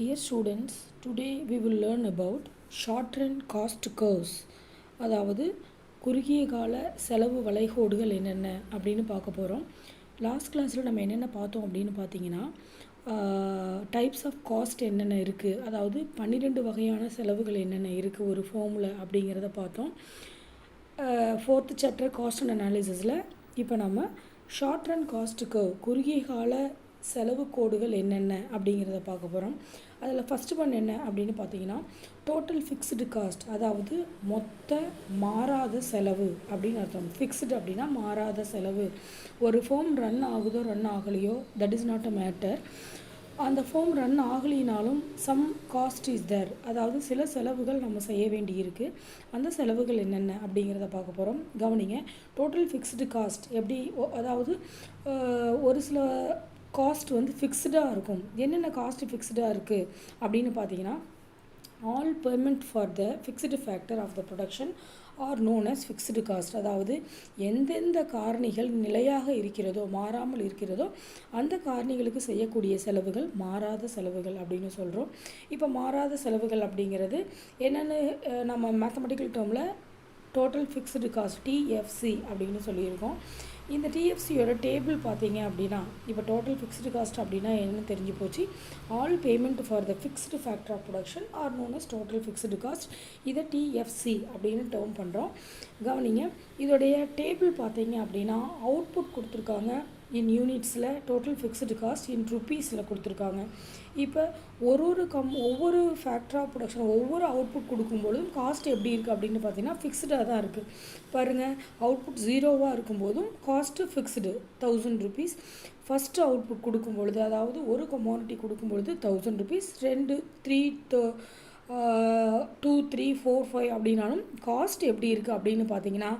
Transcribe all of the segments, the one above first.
Dear students, today we will learn about short-run cost curves. அதாவது குறுகிய கால செலவு வளைகோடுகள் என்னென்ன அப்படின்னு பார்க்க போகிறோம். லாஸ்ட் கிளாஸில் நம்ம என்னென்ன பார்த்தோம் அப்படின்னு பார்த்தீங்கன்னா டைப்ஸ் ஆஃப் காஸ்ட் என்னென்ன இருக்குது, அதாவது 12 வகையான செலவுகள் என்னென்ன இருக்குது ஒரு ஃபார்மில் அப்படிங்கிறத பார்த்தோம். 4th சாப்டர் காஸ்ட் அண்ட் அனாலிசிஸில் இப்போ நம்ம ஷார்ட் ரன் காஸ்ட் கர்வ் குறுகிய கால செலவு கோடுகள் என்னென்ன அப்படிங்கிறத பார்க்க போகிறோம். அதில் ஃபஸ்ட்டு ஒன் என்ன அப்படின்னு பார்த்தீங்கன்னா டோட்டல் ஃபிக்ஸ்டு காஸ்ட், அதாவது மொத்த மாறாத செலவு அப்படின்னு அர்த்தம். ஃபிக்ஸ்டு அப்படின்னா மாறாத செலவு. ஒரு ஃபார்ம் ரன் ஆகுதோ ரன் ஆகலையோ that is not a matter. அந்த ஃபார்ம் ரன் ஆகலினாலும் சம் காஸ்ட் இஸ் தேர், அதாவது சில செலவுகள் நம்ம செய்ய வேண்டியிருக்கு. அந்த செலவுகள் என்னென்ன அப்படிங்கிறத பார்க்க போகிறோம். கவனிங்க, டோட்டல் ஃபிக்ஸ்டு காஸ்ட் எப்படி, அதாவது ஒரு சில காஸ்ட் வந்து ஃபிக்ஸ்டாக இருக்கும். என்னென்ன காஸ்ட் ஃபிக்ஸ்டாக இருக்குது அப்படின்னு பார்த்தீங்கன்னா all payment for the fixed factor of the production are known as fixed cost. அதாவது எந்தெந்த காரணிகள் நிலையாக இருக்கிறதோ மாறாமல் இருக்கிறதோ அந்த காரணிகளுக்கு செய்யக்கூடிய செலவுகள் மாறாத செலவுகள் அப்படின்னு சொல்கிறோம். இப்போ மாறாத செலவுகள் அப்படிங்கிறது என்னென்னு நம்ம மேத்தமெட்டிக்கல் டேர்மில் டோட்டல் ஃபிக்ஸ்டு காஸ்ட் டிஎஃப்சி அப்படின்னு சொல்லியிருக்கோம். இந்த டிஎஃப்சியோட டேபிள் பார்த்தீங்க அப்படின்னா இப்போ டோட்டல் ஃபிக்ஸ்டு காஸ்ட் அப்படின்னா என்னென்னு தெரிஞ்சு போச்சு. All payment for the fixed factor of production are known as total fixed cost, இதை டிஎஃப்சி அப்படின்னு டேர்ம் பண்ணுறோம். கவனிங்க, இதோடைய டேபிள் பார்த்தீங்க அப்படின்னா அவுட்புட் கொடுத்துருக்காங்க இன் யூனிட்ஸில், டோட்டல் ஃபிக்ஸ்டு காஸ்ட் இன் ருப்பீஸில் கொடுத்துருக்காங்க. இப்போ ஒவ்வொரு ஃபேக்டர் ஆஃப் ப்ரொடக்ஷன் ஒவ்வொரு அவுட்புட் கொடுக்கும்போதும் காஸ்ட் எப்படி இருக்குது அப்படின்னு பார்த்தீங்கன்னா ஃபிக்ஸ்டாக தான் இருக்குது. பாருங்கள், அவுட்புட் 0வாக இருக்கும்போதும் cost fixed 1000 rupees. First output கொடுக்கும்பொழுது, அதாவது ஒரு கமாடிட்டி கொடுக்கும்பொழுது 1000 rupees, 2, 3, 2, 3, 4, 5 அப்படின்னாலும் காஸ்ட் எப்படி இருக்குது அப்படின்னு பார்த்தீங்கன்னா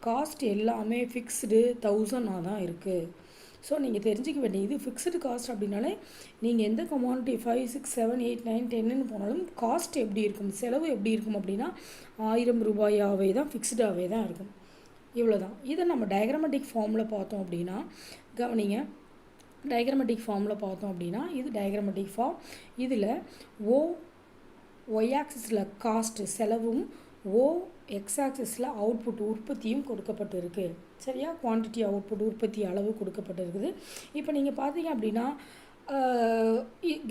காஸ்ட் எல்லாமே ஃபிக்ஸ்டு 1000 தான் இருக்குது. ஸோ நீங்கள் தெரிஞ்சிக்க வேண்டியது ஃபிக்ஸ்டு காஸ்ட் அப்படின்னாலே நீங்கள் எந்த கமாடிட்டி 5, 6, 7, 8, 9, 10ன்னு போனாலும் காஸ்ட் எப்படி இருக்கும், செலவு எப்படி இருக்கும் அப்படின்னா 1000 ரூபாயாகவே தான், ஃபிக்ஸ்டாகவே தான் இருக்கும். இவ்வளோ தான். இதை நம்ம டயக்ராமேட்டிக் ஃபார்மில் பார்த்தோம் அப்படின்னா கவனிங்க, டயக்ராமேட்டிக் ஃபார்மில் பார்த்தோம் அப்படின்னா இது டயக்ராமேட்டிக் ஃபார்ம். இதில் ஒய் ஆக்சிஸில் காஸ்ட்டு செலவும், எக்ஸ் ஆக்சிஸில் அவுட்புட் உற்பத்தியும் கொடுக்கப்பட்டிருக்கு. சரியா, குவான்டிட்டி அவுட்புட் உற்பத்தி அளவு கொடுக்கப்பட்டிருக்குது. இப்போ நீங்கள் பார்த்தீங்க அப்படின்னா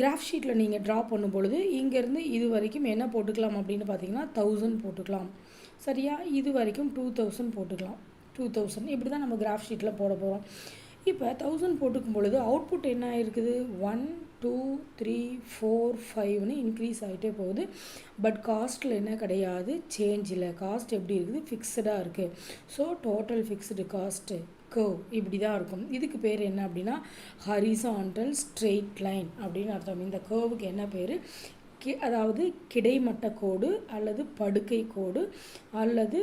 கிராஃப் ஷீட்டில் நீங்கள் ட்ரா பண்ணும் பொழுது இங்கேருந்து இது வரைக்கும் என்ன போட்டுக்கலாம் அப்படின்னு பார்த்தீங்கன்னா 1000 போட்டுக்கலாம். சரியா, இது வரைக்கும் 2000 போட்டுக்கலாம். 2000 இப்படி தான் நம்ம கிராஃப் ஷீட்டில் போட போகிறோம். இப்போ 1000 போட்டுக்கும் பொழுது அவுட்புட் என்ன இருக்குது, 1, 2, 3, 4, 5ன்னு இன்க்ரீஸ் ஆகிட்டே போகுது. பட் காஸ்ட்டில் என்ன கிடையாது, சேஞ்ச் இல்லை. காஸ்ட் எப்படி இருக்குது, ஃபிக்ஸ்டாக இருக்குது. So total fixed cost curve இப்படி தான் இருக்கும். இதுக்கு பேர் என்ன அப்படின்னா ஹரிசாண்டல் ஸ்ட்ரெயிட் லைன் அப்படின்னு அர்த்தம். இந்த கர்வுக்கு என்ன பேர், அதாவது கிடைமட்ட கோடு அல்லது படுக்கை கோடு அல்லது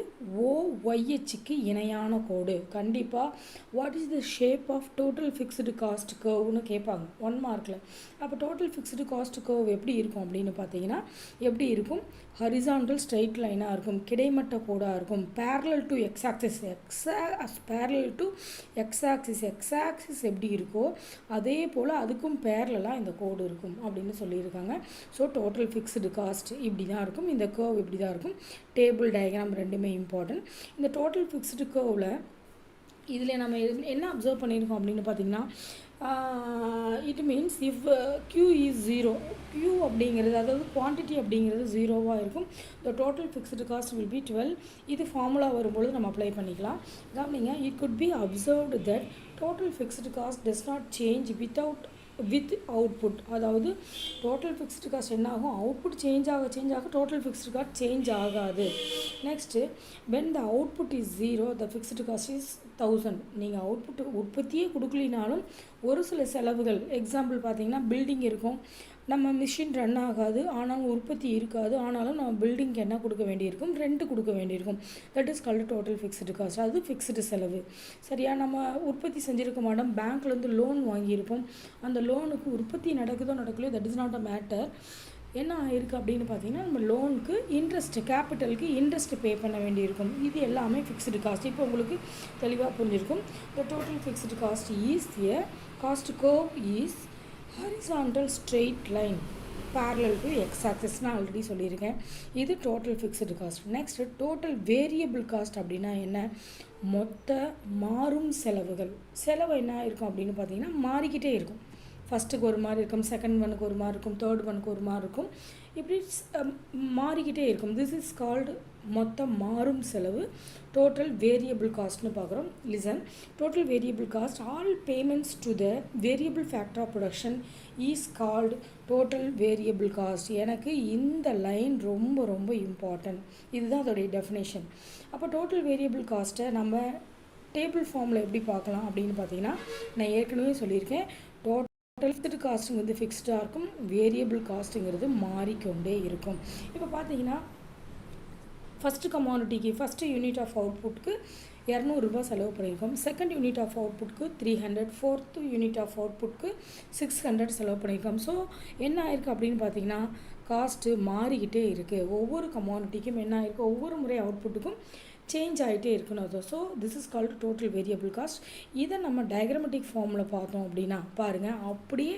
OYHக்கு இணையான கோடு. கண்டிப்பாக what is the shape of total fixed cost கர்வ்னு கேட்பாங்க 1 மார்க்கில். அப்போ டோட்டல் ஃபிக்ஸ்டு காஸ்ட் கர்வ் எப்படி இருக்கும் அப்படின்னு பார்த்தீங்கன்னா எப்படி இருக்கும், ஹரிசாண்டல் ஸ்ட்ரெயிட் லைனாக இருக்கும், கிடைமட்ட கோடாக இருக்கும், parallel to x axis, parallel to x axis எப்படி இருக்கோ அதே போல் அதுக்கும் பேரலாக இந்த கோடு இருக்கும் அப்படின்னு சொல்லியிருக்காங்க. ஸோ டோட்டல் ஃபிக்ஸ்டு காஸ்ட் இப்படி தான் இருக்கும், இந்த கர்வ் இப்படி தான் இருக்கும். டேபிள் டயக்ராம் ரெண்டுமே இம்பார்ட்டன்ட். இந்த டோட்டல் ஃபிக்ஸ்டு கர்வில் இதில் நம்ம என்ன அப்சர்வ் பண்ணியிருக்கோம் அப்படின்னு பார்த்தீங்கன்னா it means if Q is 0, Q அப்படிங்கிறது அதாவது குவான்டிட்டி அப்படிங்கிறது 0வாக இருக்கும். The total fixed cost will be 12. இது ஃபார்முலா வரும்பொழுது நம்ம அப்ளை பண்ணிக்கலாம். கவனிங்க, it could be observed that total fixed cost does not change with output. அதாவது டோட்டல் ஃபிக்ஸ்டு காஸ்ட் என்ன ஆகும், அவுட்புட் சேஞ்ச் ஆக டோட்டல் ஃபிக்ஸ்டு காஸ்ட் சேஞ்ச் ஆகாது. Next when the output is 0 the fixed cost is 1000. நீங்கள் output உற்பத்தியே கொடுக்கலினாலும் ஒரு சில செலவுகள், example பார்த்தீங்கன்னா பில்டிங் இருக்கும், நம்ம மிஷின் ரன் ஆகாது ஆனாலும் உற்பத்தி இருக்காது, ஆனாலும் நம்ம பில்டிங்க்கு என்ன கொடுக்க வேண்டியிருக்கும், ரெண்ட் கொடுக்க வேண்டியிருக்கும். That is called total fixed cost. அது ஃபிக்ஸ்டு செலவு. சரியா, நம்ம உற்பத்தி செஞ்சுருக்க மாட்டோம், பேங்க்லேருந்து லோன் வாங்கியிருப்போம், அந்த லோனுக்கு உற்பத்தி நடக்குதோ நடக்கலையோ that is not a matter. என்ன ஆயிருக்கு அப்படின்னு பார்த்தீங்கன்னா நம்ம லோனுக்கு இன்ட்ரெஸ்ட், கேபிட்டலுக்கு இன்ட்ரெஸ்ட் பே பண்ண வேண்டியிருக்கும். இது எல்லாமே ஃபிக்ஸ்டு காஸ்ட். இப்போ உங்களுக்கு தெளிவாக புரிஞ்சிருக்கும். The total fixed cost is cost curve is horizontal straight line. parallel to x axis நான் ஆல்ரெடி சொல்லியிருக்கேன். இது total fixed cost. Next total variable cost அப்படின்னா என்ன? மொத்த மாறும் செலவுகள். செலவு என்ன இருக்கும் அப்படின்னு பார்த்தீங்கன்னா மாறிக்கிட்டே இருக்கும். ஃபஸ்ட்டுக்கு ஒரு மாதிரி இருக்கும், செகண்ட் ஒனுக்கு ஒரு மாதிரி இருக்கும், தேர்ட் ஒனுக்கு ஒரு மாதிரி இருக்கும், இப்படி மாறிக்கிட்டே இருக்கும். திஸ் இஸ் கால்டு மொத்த மாறும் செலவு, டோட்டல் வேரியபிள் காஸ்ட்னு பார்க்குறோம். Listen, total variable cost all payments to the variable factor of production is called total variable cost. எனக்கு இந்த லைன் ரொம்ப ரொம்ப இம்பார்ட்டன்ட். இதுதான் அதோடைய டெஃபினேஷன். அப்போ டோட்டல் வேரியபிள் காஸ்ட்டை நம்ம டேபிள் ஃபார்மில் எப்படி பார்க்கலாம் அப்படின்னு பார்த்தீங்கன்னா, நான் ஏற்கனவே சொல்லியிருக்கேன், டோட்டல் ஃபிக்ஸ்டு காஸ்ட்டுங்கிறது ஃபிக்ஸ்டாக இருக்கும், வேரியபிள் காஸ்ட்டுங்கிறது மாறிக்கொண்டே இருக்கும். இப்போ பார்த்தீங்கன்னா ஃபஸ்ட்டு கமாடிட்டிக்கு ஃபஸ்ட்டு யூனிட் ஆஃப் அவுட்புட்க்கு 200 ரூபாய் செலவு பண்ணியிருக்கோம். செகண்ட் யூனிட் ஆஃப் அவுட்புட்க்கு 300, ஃபோர்த்து யூனிட் ஆஃப் அவுட்புட்க்கு 600 செலவு பண்ணியிருக்கோம். ஸோ என்ன ஆயிருக்கு அப்படின்னு பார்த்தீங்கன்னா, காஸ்ட்டு மாறிக்கிட்டே இருக்குது. ஒவ்வொரு கமாடிட்டிக்கும் என்ன ஆயிருக்கு, ஒவ்வொரு முறை அவுட்புட்டுக்கும் சேஞ்ச் ஆகிட்டே இருக்கணும். அது so this is called total variable cost. இதை நம்ம டயக்ராமெட்டிக் ஃபார்மில் பார்த்தோம் அப்படின்னா பாருங்கள், அப்படியே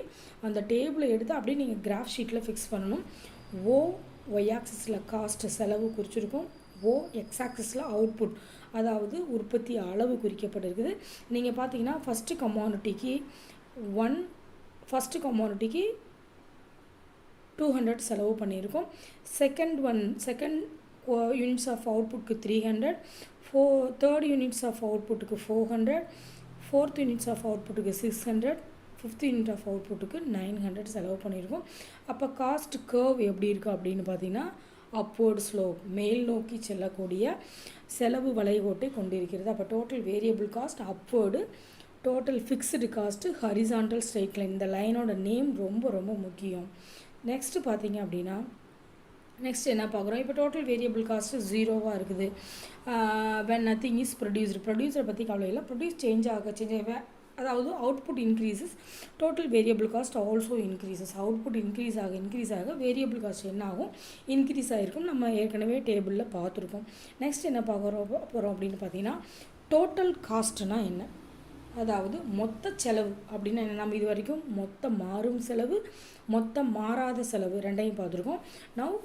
அந்த டேபிளை எடுத்து அப்படியே நீங்கள் கிராஃப் ஷீட்டில் ஃபிக்ஸ் பண்ணணும். ஒய் ஆக்சிஸில் காஸ்ட்டு செலவு குறிச்சிருக்கும், எக்ஸ் ஆக்சிஸில் அவுட்புட் அதாவது உற்பத்தி அளவு குறிக்கப்பட்டிருக்குது. நீங்கள் பார்த்தீங்கன்னா ஃபஸ்ட்டு கமாடிட்டிக்கு 200 செலவு பண்ணியிருக்கோம். செகண்ட் யூனிட்ஸ் ஆஃப் அவுட்புட்க்கு 300, தேர்ட் யூனிட்ஸ் ஆஃப் அவுட்புட்டுக்கு 400, ஃபோர்த் யூனிட்ஸ் ஆஃப் அவுட்புட்டுக்கு 600, ஃபிஃப்த் யூனிட் ஆஃப் அவுட்புட்டுக்கு 900 செலவு பண்ணியிருக்கோம். அப்போ காஸ்ட் கர்வ் எப்படி இருக்குது அப்படின்னு பார்த்தீங்கன்னா, அப்வர்டு ஸ்லோப், மேல் நோக்கி செல்லக்கூடிய செலவு வளைகோட்டை கொண்டிருக்கிறது. அப்போ total variable cost upward, total fixed cost horizontal straight line. இந்த லைனோட நேம் ரொம்ப ரொம்ப முக்கியம். நெக்ஸ்ட்டு பார்த்தீங்க அப்படின்னா, நெக்ஸ்ட் என்ன பார்க்குறோம், இப்போ டோட்டல் வேரியபிள் காஸ்ட்டு 0வாக இருக்குது. when nothing is produced, ப்ரொடியூசரை பற்றி கவலை இல்லை, ப்ரொடியூஸ் சேஞ்ச் ஆக அதாவது output increases, total variable cost also increases. Output increase ஆக வேரியபிள் காஸ்ட் என்ன ஆகும், இன்க்ரீஸ் ஆகிருக்கும். நம்ம ஏற்கனவே டேபிளில் பார்த்துருக்கோம். நெக்ஸ்ட் என்ன போகிறோம் அப்படின்னு பார்த்தீங்கன்னா, டோட்டல் காஸ்ட்னா என்ன, அதாவது மொத்த செலவு அப்படின்னா என்ன. நம்ம இது வரைக்கும் மொத்த மாறும் செலவு, மொத்த மாறாத செலவு ரெண்டையும் பார்த்துருக்கோம். நவ்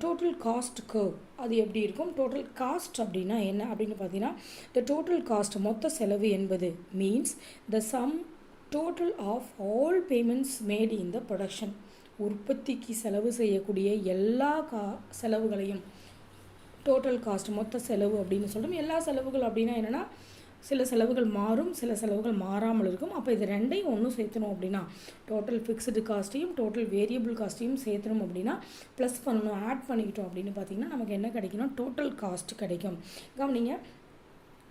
டோட்டல் காஸ்ட் கர்வ் அது எப்படி இருக்கும். டோட்டல் காஸ்ட் அப்படின்னா என்ன அப்படின்னு பார்த்தீங்கன்னா, த டோட்டல் காஸ்ட் மொத்த செலவு என்பது means the sum total of all payments made in the production. உற்பத்திக்கு செலவு செய்யக்கூடிய எல்லா செலவுகளையும் டோட்டல் காஸ்ட் மொத்த செலவு அப்படின்னு சொல்கிறோம். எல்லா செலவுகள் அப்படின்னா என்னென்னா, சில செலவுகள் மாறும், சில செலவுகள் மாறாமல் இருக்கும். அப்போ இது ரெண்டையும் ஒன்றும் சேர்த்தணும் அப்படின்னா, டோட்டல் ஃபிக்ஸ்டு காஸ்ட்டையும் டோட்டல் வேரியபிள் காஸ்ட்டையும் சேர்த்தணும் அப்படின்னா ப்ளஸ் பண்ணணும், ஆட் பண்ணிக்கிட்டோம் அப்படின்னு பார்த்தீங்கன்னா நமக்கு என்ன கிடைக்கணும், டோட்டல் காஸ்ட் கிடைக்கும். கவனிங்க,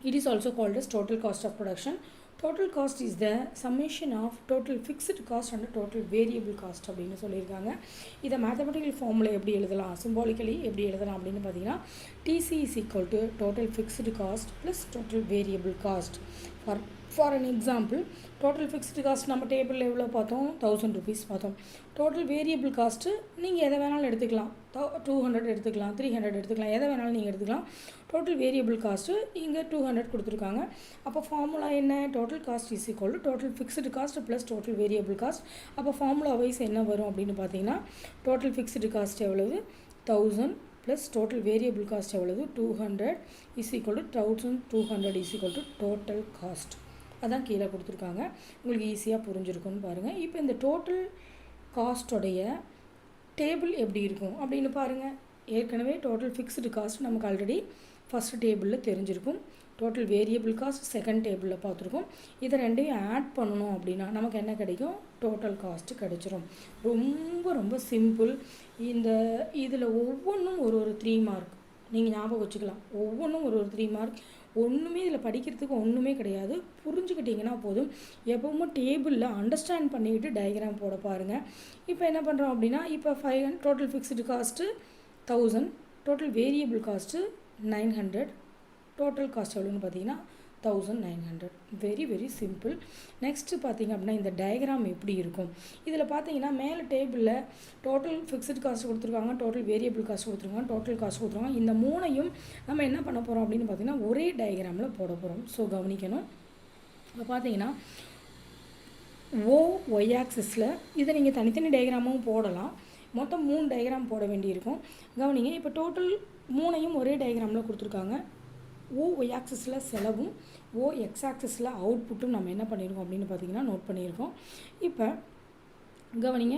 it is also called as total cost of production. Total cost is the summation of total fixed cost and total variable cost அப்படின்னு சொல்லியிருக்காங்க. இதை மேத்தமெட்டிக்கல் ஃபார்மில் எப்படி எழுதலாம், சிம்பாலிக்கலி எப்படி எழுதலாம் அப்படின்னு பார்த்தீங்கன்னா, TC is equal to total fixed cost plus total variable cost. For an example, total fixed cost நம்ம டேபிளில் எவ்வளோ பார்த்தோம், 1000 rupees பார்த்தோம். டோட்டல் வேரியபிள் காஸ்ட்டு நீங்கள் எதை வேணாலும் எடுத்துக்கலாம், 200 எடுத்துக்கலாம், 300 எடுத்துக்கலாம், எதை வேணாலும் நீங்கள் எடுத்துக்கலாம். டோட்டல் வேரியபிள் காஸ்ட்டு இங்கே 200 கொடுத்துருக்காங்க. அப்போ ஃபார்முலா என்ன, total cost is equal to total fixed cost plus total variable cost. அப்போ ஃபார்முலா வைஸ் என்ன வரும் அப்படின்னு பார்த்தீங்கன்னா, டோட்டல் ஃபிக்ஸ்டு காஸ்ட் எவ்வளவு 1000 ப்ளஸ் டோட்டல் வேரியபிள் காஸ்ட் எவ்வளவு 200 is equal to 1200 is equal to total cost. அதான் கீழே கொடுத்துருக்காங்க, உங்களுக்கு ஈஸியாக புரிஞ்சிருக்குன்னு பாருங்கள். இப்போ இந்த டோட்டல் காஸ்ட்டோடைய டேபிள் எப்படி இருக்கும் அப்படின்னு பாருங்கள். ஏற்கனவே டோட்டல் ஃபிக்ஸ்டு காஸ்ட் நமக்கு ஆல்ரெடி ஃபஸ்ட்டு டேபிளில் தெரிஞ்சிருக்கும், டோட்டல் வேரியபிள் காஸ்ட் செகண்ட் டேபிளில் பார்த்துருக்கோம். இதை ரெண்டையும் ஆட் பண்ணணும் அப்படின்னா நமக்கு என்ன கிடைக்கும், டோட்டல் காஸ்ட்டு கிடைச்சிரும். ரொம்ப ரொம்ப சிம்பிள். இதில் ஒவ்வொன்றும் ஒரு 3 மார்க் நீங்கள் ஞாபகம் வச்சுக்கலாம். ஒவ்வொன்றும் ஒரு 3 மார்க். ஒன்றுமே இதில் படிக்கிறதுக்கு ஒன்றுமே கிடையாது, புரிஞ்சுக்கிட்டிங்கன்னா போதும். எப்பவும் டேபிளில் அண்டர்ஸ்டாண்ட் பண்ணிக்கிட்டு டயக்ராம் போட பாருங்கள். இப்போ என்ன பண்ணுறோம் அப்படின்னா, இப்போ 500 total fixed cost 1000, total variable cost 900, total cost எவ்வளோன்னு பார்த்தீங்கன்னா 1900. Very very simple. நெக்ஸ்ட்டு பார்த்தீங்க அப்படின்னா, இந்த டயக்ராம் எப்படி இருக்கும், இதில் பார்த்தீங்கன்னா மேலே டேபிளில் டோட்டல் ஃபிக்ஸ்டு காஸ்ட் கொடுத்துருக்காங்க, டோட்டல் வேரியபிள் காஸ்ட் கொடுத்துருக்காங்க, டோட்டல் காஸ்ட் கொடுத்துருக்காங்க. இந்த மூணையும் நம்ம என்ன பண்ண போகிறோம் அப்படின்னு பார்த்தீங்கன்னா, ஒரே டயக்ராமில் போட போகிறோம். ஸோ கவனிக்கணும். இப்போ பார்த்தீங்கன்னா ஒய் ஆக்சிஸில் இதை நீங்கள் தனித்தனி டயக்ராமும் போடலாம். மொத்தம் 3 டயக்ராம் போட வேண்டியிருக்கும். கவனிங்க, இப்போ டோட்டல் 3ஐயும் ஒரே டயக்ராமில் கொடுத்துருக்காங்க. ஒய் ஆக்சிஸில் செலவும் எக்ஸ் ஆக்சிஸில் அவுட்புட்டும் நம்ம என்ன பண்ணியிருக்கோம் அப்படின்னு பார்த்தீங்கன்னா நோட் பண்ணியிருக்கோம். இப்போ கவனிங்க,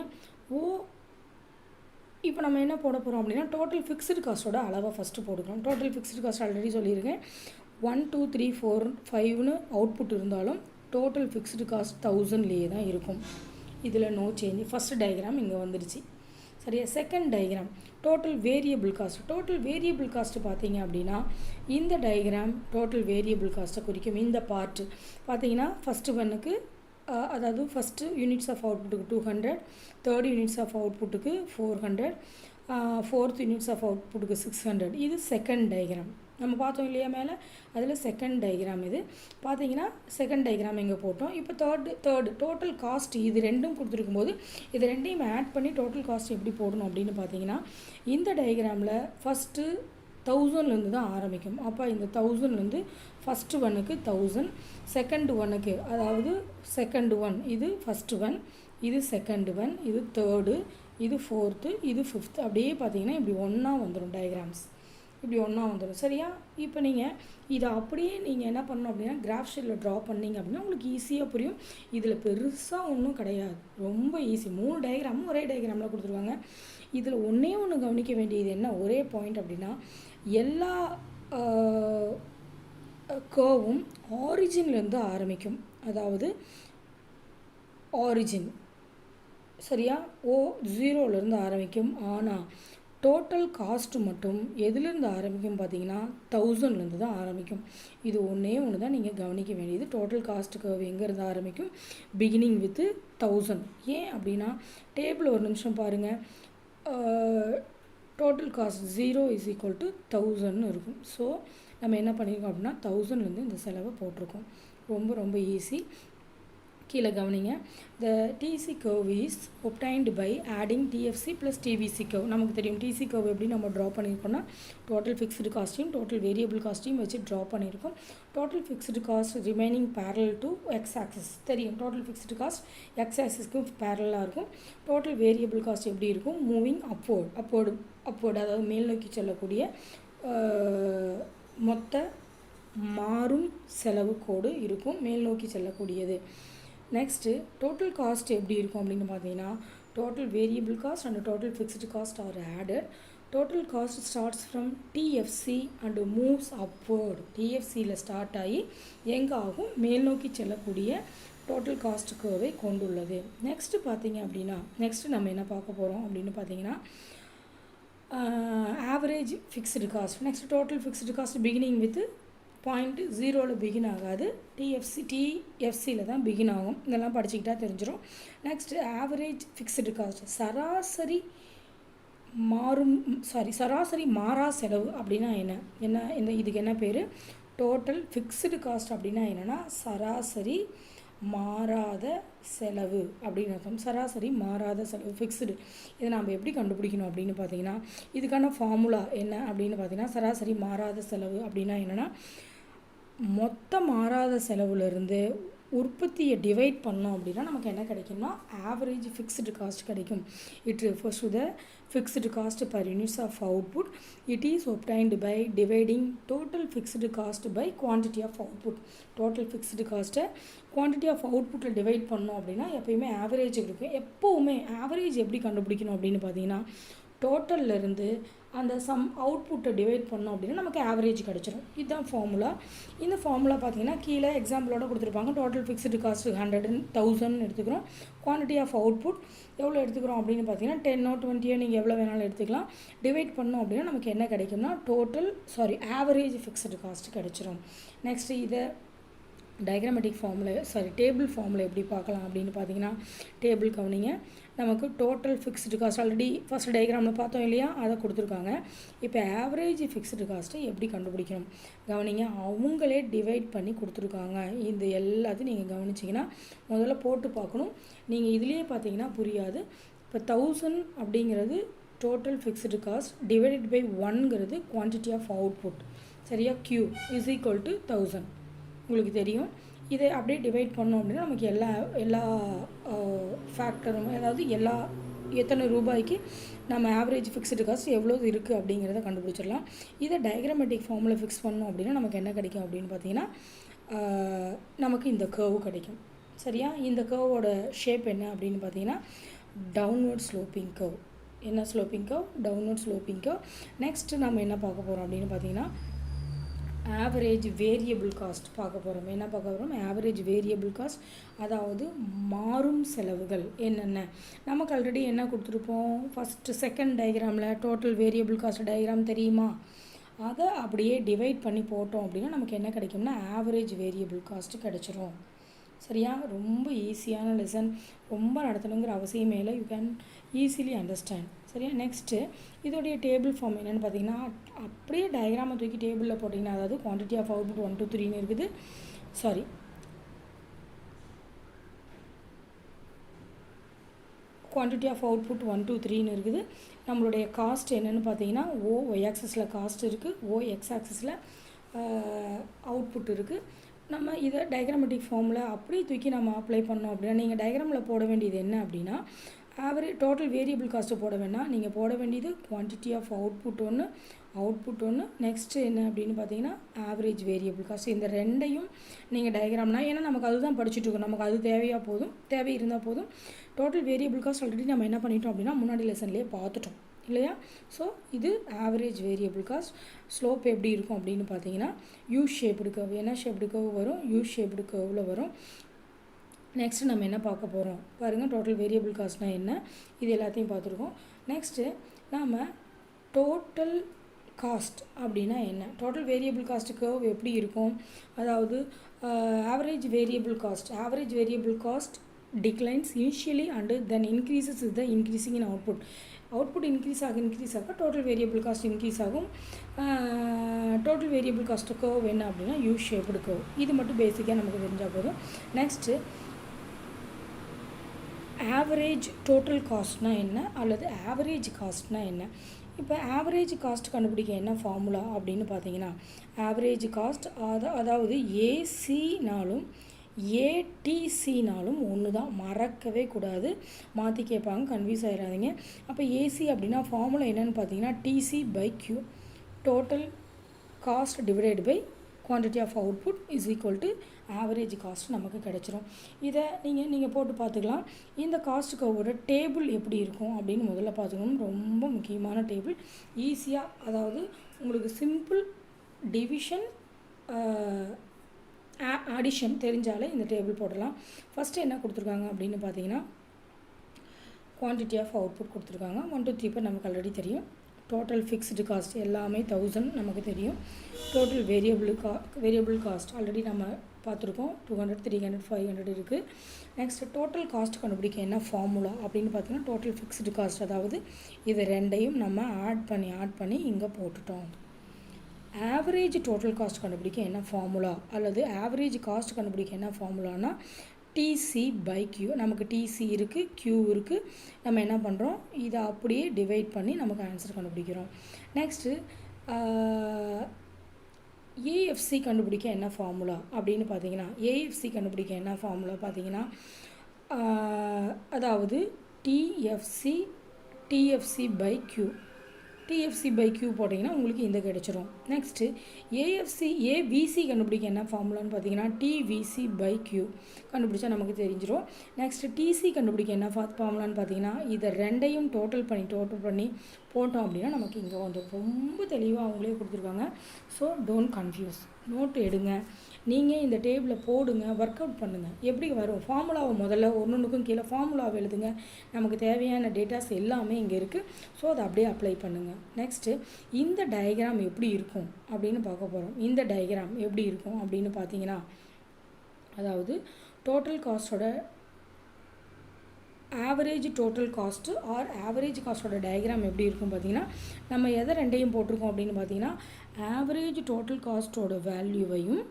இப்போ நம்ம என்ன போட போகிறோம் அப்படின்னா டோட்டல் ஃபிக்ஸ்டு காஸ்ட்டோட அளவை ஃபஸ்ட்டு போட்டுக்கலாம். டோட்டல் ஃபிக்ஸ்டு காஸ்ட் ஆல்ரெடி சொல்லியிருக்கேன். 1 2 3 4 5ன்னு அவுட்புட் இருந்தாலும் டோட்டல் ஃபிக்ஸ்டு காஸ்ட் 1000லேயே தான் இருக்கும். இதில் நோ சேஞ்ச். ஃபஸ்ட் டயக்ராம் இங்கே வந்துடுச்சு. சரியா? Second diagram total variable cost. Total variable cost பார்த்தீங்க அப்படின்னா இந்த டயக்ராம் டோட்டல் வேரியபிள் காஸ்ட்டை குறிக்கும். இந்த பார்ட்டு பார்த்தீங்கன்னா ஃபஸ்ட்டு ஒன்னுக்கு அதாவது ஃபஸ்ட்டு யூனிட்ஸ் ஆஃப் அவுட்புட்டுக்கு 200, தேர்ட் யூனிட்ஸ் ஆஃப் அவுட்புட்டுக்கு 400, ஃபோர்த் யூனிட்ஸ் ஆஃப் அவுட்புட்டுக்கு 600. இது செகண்ட் டயக்ராம் நம்ம பார்த்தோம் இல்லையா மேலே, அதில் செகண்ட் டயக்ராம் இது. பார்த்தீங்கன்னா செகண்ட் டயக்ராம் இங்கே போட்டோம். இப்போ தேர்டு டோட்டல் காஸ்ட் இது ரெண்டும் கொடுத்துருக்கும் போது இது ரெண்டையும் ஆட் பண்ணி டோட்டல் காஸ்ட் எப்படி போடணும் அப்படின்னு பார்த்தீங்கன்னா இந்த டயக்ராமில் ஃபஸ்ட்டு 1000லேருந்து தான் ஆரம்பிக்கும். அப்போ இந்த 1000லேருந்து ஃபஸ்ட்டு ஒன்னுக்கு 1000, செகண்ட் ஒன்னுக்கு அதாவது செகண்ட் ஒன் இது ஃபஸ்ட்டு ஒன், இது செகண்ட் ஒன், இது தேர்டு, இது ஃபோர்த்து, இது ஃபிஃப்த்து. அப்படியே பார்த்தீங்கன்னா இப்படி ஒன்றா வந்துடும் டயக்ராம்ஸ். இப்படி ஒன்றா வந்துடும். சரியா? இப்போ நீங்கள் இதை அப்படியே நீங்கள் என்ன பண்ணணும் அப்படின்னா கிராஃப் ஷீட்டில் ட்ரா பண்ணிங்க அப்படின்னா உங்களுக்கு ஈஸியாக புரியும். இதில் பெருசாக ஒன்றும் கிடையாது, ரொம்ப ஈஸி. 3 டயக்ராமும் ஒரே டயக்ராமில் கொடுத்துருவாங்க. இதில் ஒன்றே ஒன்று கவனிக்க வேண்டியது என்ன ஒரே பாயிண்ட் அப்படின்னா எல்லா கர்வும் ஆரிஜின்லேருந்து ஆரம்பிக்கும். அதாவது ஆரிஜின் சரியா 0லேருந்து ஆரம்பிக்கும். ஆனால் டோட்டல் காஸ்ட்டு மட்டும் எதுலேருந்து ஆரம்பிக்கும் பார்த்தீங்கன்னா 1000லேருந்து தான் ஆரம்பிக்கும். இது ஒன்றே ஒன்று தான் நீங்கள் கவனிக்க வேண்டியது. டோட்டல் காஸ்ட் கர்வ் எங்கேருந்து ஆரம்பிக்கும்? Beginning with 1000. ஏன் அப்படின்னா டேபிள் ஒரு நிமிஷம் பாருங்கள். டோட்டல் காஸ்ட் 0 = 1000ன்னு இருக்கும். ஸோ நம்ம என்ன பண்ணியிருக்கோம் அப்படின்னா 1000லேருந்து இந்த செலவை போட்டிருக்கோம். ரொம்ப ரொம்ப ஈஸி. கீழே கவனிங்க. The TC curve is obtained by adding TFC plus TVC curve. நமக்கு தெரியும் டிசி கர்வ் எப்படி நம்ம ட்ரா பண்ணியிருக்கோம்னா டோட்டல் ஃபிக்ஸ்டு காஸ்ட்டையும் டோட்டல் வேரியபிள் காஸ்ட்டையும் வச்சு ட்ரா பண்ணியிருக்கோம். Total fixed cost remaining parallel to x axis தெரியும். டோட்டல் ஃபிக்ஸ்டு காஸ்ட் எக்ஸ் ஆக்சிஸ்க்கு பேரலாக இருக்கும். டோட்டல் வேரியபிள் காஸ்ட் எப்படி இருக்கும்? மூவிங் அப்வர்டு அதாவது மேல் நோக்கி செல்லக்கூடிய மொத்த மாறும் செலவு கோடு இருக்கும், மேல் நோக்கி செல்லக்கூடியது. நெக்ஸ்ட்டு டோட்டல் காஸ்ட் எப்படி இருக்கும் அப்படின்னு பார்த்தீங்கன்னா total variable cost and total fixed cost are added. Total cost starts from TFC and moves upward. டிஎஃப்சியில் ஸ்டார்ட் ஆகி எங்கே ஆகும்? மேல் நோக்கி செல்லக்கூடிய டோட்டல் காஸ்ட் கர்வை கொண்டுள்ளது. நெக்ஸ்ட்டு பார்த்தீங்க அப்படின்னா நெக்ஸ்ட்டு நம்ம என்ன பார்க்க போகிறோம் அப்படின்னு பார்த்தீங்கன்னா average fixed cost. Next total fixed cost beginning with 0.0ல் பிகின் ஆகாது, டிஎஃப்சியில் தான் பிகின் ஆகும். இதெல்லாம் படிச்சுக்கிட்டா தெரிஞ்சிடும். நெக்ஸ்ட் ஆவரேஜ் ஃபிக்ஸ்டு காஸ்ட் சராசரி மாறா செலவு அப்படின்னா என்ன இதுக்கு என்ன பேர்? டோட்டல் ஃபிக்ஸ்டு காஸ்ட் அப்படின்னா என்னென்னா சராசரி மாறாத செலவு அப்படின்னு அர்த்தம். சராசரி மாறாத செலவு ஃபிக்ஸ்டு. இதை நம்ம எப்படி கண்டுபிடிக்கணும் அப்படின்னு பார்த்தீங்கன்னா இதுக்கான ஃபார்முலா என்ன அப்படின்னு பார்த்தீங்கன்னா சராசரி மாறாத செலவு அப்படின்னா என்னென்னா மொத்த மாறாத செலவுலேருந்து உற்பத்தியை டிவைட் பண்ணோம் அப்படின்னா நமக்கு என்ன கிடைக்கும்னா ஆவரேஜ் ஃபிக்ஸ்டு காஸ்ட் கிடைக்கும். It refers to the fixed cost per units of output. It is obtained by dividing total fixed cost by quantity of output. total fixed cost quantity of output divide பண்ணோம் அப்படின்னா எப்பயுமே average இருக்கும். எப்போவுமே average எப்படி கண்டுபிடிக்கணும் அப்படின்னு பார்த்தீங்கன்னா டோட்டல்லேருந்து அந்த சம் அவுட்புட்டை டிவைட் பண்ணோம் அப்படின்னா நமக்கு ஆவரேஜ் கிடச்சிரும். இதுதான் ஃபார்முலா. இந்த ஃபார்முலா பார்த்தீங்கன்னா கீழே எக்ஸாம்பிளோட கொடுத்துருப்பாங்க. டோட்டல் ஃபிக்ஸ்டு காஸ்ட் 100 1000 எடுத்துக்கிறோம். குவான்டிட்டி ஆஃப் அவுட்புட் எவ்வளோ எடுத்துக்கிறோம் அப்படின்னு பார்த்தீங்கன்னா 10 20 நீங்கள் எவ்வளோ வேணாலும் எடுத்துக்கலாம். டிவைட் பண்ணோம் அப்படின்னா நமக்கு என்ன கிடைக்கும்னா ஆவரேஜ் ஃபிக்ஸ்டு காஸ்ட் கிடச்சிரும். நெக்ஸ்ட்டு இதை டயக்ராமேட்டிக் டேபிள் ஃபார்மில் எப்படி பார்க்கலாம் அப்படின்னு பார்த்தீங்கன்னா டேபிள் கவனிங்க. நமக்கு total fixed cost already first டயக்ராமில் பார்த்தோம் இல்லையா, அதை கொடுத்துருக்காங்க. இப்போ ஆவரேஜ் ஃபிக்ஸ்டு காஸ்ட்டை எப்படி கண்டுபிடிக்கணும் கவனிங்க. அவங்களே டிவைட் பண்ணி கொடுத்துருக்காங்க. இந்த எல்லாத்தையும் நீங்கள் கவனிச்சிங்கன்னா முதல்ல போட்டு பார்க்கணும். நீங்கள் இதுலேயே பார்த்தீங்கன்னா புரியாது. இப்போ 1000 அப்படிங்கிறது total fixed cost divided by 1ங்கிறது குவான்டிட்டி ஆஃப் அவுட்புட். சரியா? Q = 1000 உங்களுக்கு தெரியும். இதை அப்படியே டிவைட் பண்ணோம் அப்படின்னா நமக்கு எல்லா ஃபேக்டரும், அதாவது எத்தனை ரூபாய்க்கு நம்ம ஆவரேஜ் ஃபிக்ஸ்டு காஸ்ட் எவ்வளோ இருக்குது அப்படிங்கிறத கண்டுபிடிச்சிடலாம். இதை டயக்ராமேட்டிக் ஃபார்மில் ஃபிக்ஸ் பண்ணோம் அப்படின்னா நமக்கு என்ன கிடைக்கும் அப்படின்னு பார்த்தீங்கன்னா நமக்கு இந்த கர்வ் கிடைக்கும். சரியா? இந்த கர்வோட ஷேப் என்ன அப்படின்னு பார்த்தீங்கன்னா டவுன்வர்ட் ஸ்லோப்பிங் கர்வ். என்ன sloping curve? Downward sloping curve. Next நம்ம என்ன பார்க்க போகிறோம் அப்படின்னு பார்த்தீங்கன்னா ஆவரேஜ் வேரியபிள் காஸ்ட் பார்க்க போகிறோம். என்ன பார்க்க போகிறோம்? ஆவரேஜ் வேரியபிள் காஸ்ட், அதாவது மாறும் செலவுகள் என்னென்ன. நமக்கு ஆல்ரெடி என்ன கொடுத்துருப்போம்? ஃபஸ்ட்டு செகண்ட் டயக்ராமில் டோட்டல் வேரியபிள் காஸ்ட் டயக்ராம் தெரியுமா? அதை அப்படியே டிவைட் பண்ணி போட்டோம் அப்படின்னா நமக்கு என்ன கிடைக்கும்னா ஆவரேஜ் வேரியபிள் காஸ்ட்டு கிடச்சிரும். சரியா? ரொம்ப ஈஸியான லெசன், ரொம்ப நடத்தணுங்கிற அவசியமே இல்லை. You can easily understand. சரியா? நெக்ஸ்ட்டு இதோடைய டேபிள் ஃபார்ம் என்னென்னு பார்த்தீங்கன்னா அப்படியே டயக்ராமை தூக்கி டேபிளில் போட்டிங்கன்னா, அதாவது குவான்டிட்டி ஆஃப் அவுட்புட் 1 2 3ன்னு இருக்குது. குவான்டிட்டி ஆஃப் அவுட்புட் 1 2 3ன்னு இருக்குது. நம்மளுடைய காஸ்ட் என்னென்னு பார்த்தீங்கன்னா ஒய் ஆக்சிஸில் காஸ்ட் இருக்குது, எக்ஸ் ஆக்சிஸில் அவுட்புட் இருக்குது. நம்ம இதை டயக்ராமேட்டிக் ஃபார்மில் அப்படியே தூக்கி நம்ம அப்ளை பண்ணோம் அப்படின்னா நீங்கள் டயக்ராமில் போட வேண்டியது என்ன அப்படின்னா டோட்டல் வேரியபிள் காஸ்ட்டு போட வேண்டாம். நீங்கள் போட வேண்டியது குவான்டிட்டி ஆஃப் அவுட்புட் ஒன்று, நெக்ஸ்ட்டு என்ன அப்படின்னு பார்த்தீங்கன்னா ஆவரேஜ் வேரியபிள் காஸ்ட். இந்த ரெண்டையும் நீங்கள் டயக்ராம்னா, ஏன்னா நமக்கு அதுதான் படிச்சுட்ருக்கோம், நமக்கு அது தேவை இருந்தால் போதும். டோட்டல் வேரியபிள் காஸ்ட் ஆல்ரெடி நம்ம என்ன பண்ணிட்டோம் அப்படின்னா முன்னாடி லெசன்லேயே பார்த்துட்டோம் இல்லையா? ஸோ இது ஆவரேஜ் வேரியபிள் காஸ்ட். ஸ்லோப் எப்படி இருக்கும் அப்படின்னு பார்த்தீங்கன்னா யூ ஷேப்டு கர்வ். என்ன ஷேப்டு கர்வ் வரும்? யூ ஷேப்டு கர்வில் வரும். நெக்ஸ்ட்டு நம்ம என்ன பார்க்க போகிறோம் பாருங்கள். டோட்டல் வேரியபிள் காஸ்ட்னால் என்ன, இது எல்லாத்தையும் பார்த்துருக்கோம். நெக்ஸ்ட்டு நாம் டோட்டல் காஸ்ட் அப்படின்னா என்ன, டோட்டல் வேரியபிள் காஸ்ட் கர்வ் எப்படி இருக்கும், அதாவது average variable cost declines initially and then increases with the increasing in output increase ஆக total variable cost increase ஆகும். total variable cost curve என்ன அப்படின்னா U shaped curve. இது மட்டும் பேசிக்காக நமக்கு தெரிஞ்சால் போதும். நெக்ஸ்ட்டு ஆவரேஜ் டோட்டல் காஸ்ட்னா என்ன அல்லது ஆவரேஜ் காஸ்ட்னா என்ன. இப்போ ஆவரேஜ் காஸ்ட் கண்டுபிடிக்க என்ன ஃபார்முலா அப்படின்னு பார்த்தீங்கன்னா ஆவரேஜ் காஸ்ட் அதாவது ஏசினாலும் ஏடிசினாலும் ஒன்று தான், மறக்கவே கூடாது. மாற்றி கேட்பாங்க, கன்ஃபியூஸ் ஆகிடாதீங்க. அப்போ ஏசி அப்படின்னா ஃபார்முலா என்னென்னு பார்த்தீங்கன்னா TC by Q, total cost divided by quantity of output is equal to average cost நமக்கு கிடச்சிரும். இதை நீங்கள் போட்டு பார்த்துக்கலாம். இந்த காஸ்ட் கர்வோட டேபிள் எப்படி இருக்கும் அப்படின்னு முதல்ல பார்த்துக்கணும். ரொம்ப முக்கியமான டேபிள், ஈஸியாக, அதாவது உங்களுக்கு சிம்பிள் டிவிஷன் அடிஷன் தெரிஞ்சாலே இந்த டேபிள் போடலாம். ஃபஸ்ட்டு என்ன கொடுத்துருக்காங்க அப்படின்னு பார்த்தீங்கன்னா குவான்டிட்டி ஆஃப் அவுட்புட் கொடுத்துருக்காங்க. 1 2 3 இப்போ நமக்கு ஆல்ரெடி தெரியும். டோட்டல் ஃபிக்ஸ்டு காஸ்ட் எல்லாமே 1000 நமக்கு தெரியும். டோட்டல் வேரியபிள் காஸ்ட் ஆல்ரெடி நம்ம பார்த்துருக்கோம். 200 300 500 இருக்குது. நெக்ஸ்ட் டோட்டல் காஸ்ட் கண்டுபிடிக்க என்ன ஃபார்முலா அப்படின்னு பார்த்தீங்கன்னா டோட்டல் ஃபிக்ஸ்டு காஸ்ட், அதாவது இது ரெண்டையும் நம்ம ஆட் பண்ணி இங்கே போட்டுட்டோம். ஆவரேஜ் டோட்டல் காஸ்ட் கண்டுபிடிக்க என்ன ஃபார்முலா அல்லது ஆவரேஜ் காஸ்ட் கண்டுபிடிக்க என்ன ஃபார்முலானா டிசி பை கியூ. நமக்கு டிசி இருக்குது, கியூ இருக்குது. நம்ம என்ன பண்ணுறோம், இதை அப்படியே டிவைட் பண்ணி நமக்கு ஆன்சர் கண்டுபிடிக்கிறோம். நெக்ஸ்ட்டு ஏஎஃப்சி கண்டுபிடிக்க என்ன ஃபார்முலா அப்படின்னு பார்த்தீங்கன்னா ஏஎஃப்சி கண்டுபிடிக்க என்ன ஃபார்முலா பார்த்தீங்கன்னா அதாவது TFC by Q. TFC by Q போட்டிங்கன்னா உங்களுக்கு இந்த கிடச்சிரும். நெக்ஸ்ட்டு ஏவிசி கண்டுபிடிக்க என்ன ஃபார்முலான்னு பார்த்தீங்கன்னா டிவிசி பை கியூ கண்டுபிடிச்சா நமக்கு தெரிஞ்சிடும். நெக்ஸ்ட்டு டிசி கண்டுபிடிக்க என்ன ஃபார்முலான்னு பார்த்தீங்கன்னா இதை ரெண்டையும் டோட்டல் பண்ணி போட்டோம் அப்படின்னா நமக்கு இங்கே வந்து ரொம்ப தெளிவாக அவங்களே கொடுத்துருக்காங்க. ஸோ டோன்ட் கன்ஃபியூஸ், நோட்டு எடுங்க, நீங்கள் இந்த டேபிளில் போடுங்க, ஒர்க் அவுட் பண்ணுங்கள். எப்படி வரும் ஃபார்முலாவை முதல்ல ஒன்றுக்கும் கீழே ஃபார்முலாவை எழுதுங்க. நமக்கு தேவையான டேட்டாஸ் எல்லாமே இங்கே இருக்குது. ஸோ அதை அப்படியே அப்ளை பண்ணுங்கள். நெக்ஸ்ட்டு இந்த டயக்ராம் எப்படி இருக்கும் அப்படின்னு பார்க்க போகிறோம். இந்த டயக்ராம் எப்படி இருக்கும் அப்படின்னு பார்த்தீங்கன்னா அதாவது டோட்டல் காஸ்ட்டோட average total cost or average காஸ்ட்டோட டயக்ராம் எப்படி இருக்கும் பார்த்தீங்கன்னா நம்ம எதை ரெண்டையும் போட்டிருக்கோம் அப்படின்னு பார்த்தீங்கன்னா ஆவரேஜ் டோட்டல் காஸ்ட்டோட வேல்யூவையும்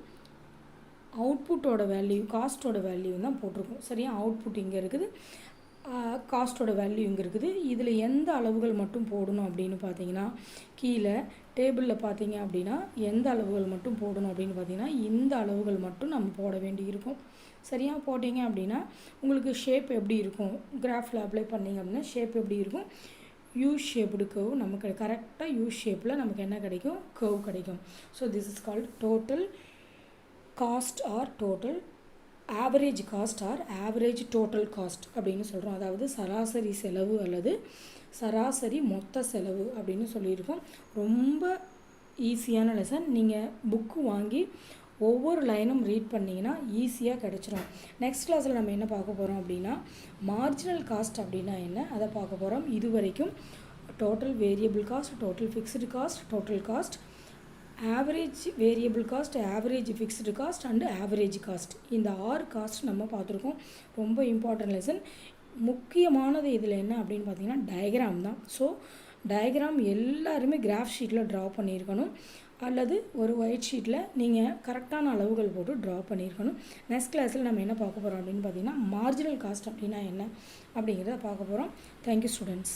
அவுட்புட்டோட வேல்யூ காஸ்ட்டோட வேல்யூவும் தான் போட்டிருக்கோம். சரியா? அவுட்புட் இங்கே இருக்குது, காஸ்ட்டோட வேல்யூ இங்கே இருக்குது. இதில் எந்த அளவுகள் மட்டும் போடணும் அப்படின்னு பார்த்தீங்கன்னா, கீழே டேபிளில் பார்த்தீங்க அப்படின்னா எந்த அளவுகள் மட்டும் போடணும் அப்படின்னு பார்த்தீங்கன்னா, இந்த அளவுகள் மட்டும் நம்ம போட வேண்டி இருக்கும். சரியா போட்டிங்க அப்படின்னா உங்களுக்கு ஷேப் எப்படி இருக்கும், கிராஃபில் அப்ளை பண்ணிங்க அப்படின்னா ஷேப் எப்படி இருக்கும், யூ ஷேப்டு கர்வ் நமக்கு கரெக்டாக யூ ஷேப்பில் நமக்கு என்ன கிடைக்கும், கர்வ் கிடைக்கும். So this is called total cost or total average cost or average total cost அப்படின்னு சொல்கிறோம். அதாவது சராசரி செலவு அல்லது சராசரி மொத்த செலவு அப்படின்னு சொல்லியிருக்கோம். ரொம்ப ஈஸியான லெசன். நீங்கள் புக்கு வாங்கி ஒவ்வொரு லைனும் ரீட் பண்ணிங்கன்னா ஈஸியாக கிடச்சிரும். நெக்ஸ்ட் கிளாஸில் நம்ம என்ன பார்க்க போகிறோம் அப்படின்னா, மார்ஜினல் காஸ்ட் அப்படின்னா என்ன அதை பார்க்க போகிறோம். இது வரைக்கும் total variable cost, total fixed cost, total cost, average variable cost, average fixed cost and average cost, இந்த 6 காஸ்ட் நம்ம பார்த்துருக்கோம். ரொம்ப இம்பார்ட்டன்ட் லெசன். முக்கியமானது இதில் என்ன அப்படின்னு பார்த்தீங்கன்னா டயக்ராம் தான். ஸோ டயக்ராம் எல்லாருமே கிராஃப் ஷீட்டில் ட்ரா பண்ணியிருக்கணும் அல்லது ஒரு ஒயிட் ஷீட்டில் நீங்கள் கரெக்டான அளவுகள் போட்டு ட்ரா பண்ணியிருக்கணும். நெக்ஸ்ட் கிளாஸில் நம்ம என்ன பார்க்க போகிறோம் அப்படின்னு பார்த்தீங்கன்னா மார்ஜினல் காஸ்ட் அப்படின்னா என்ன அப்படிங்கிறத பார்க்க போகிறோம். Thank you students.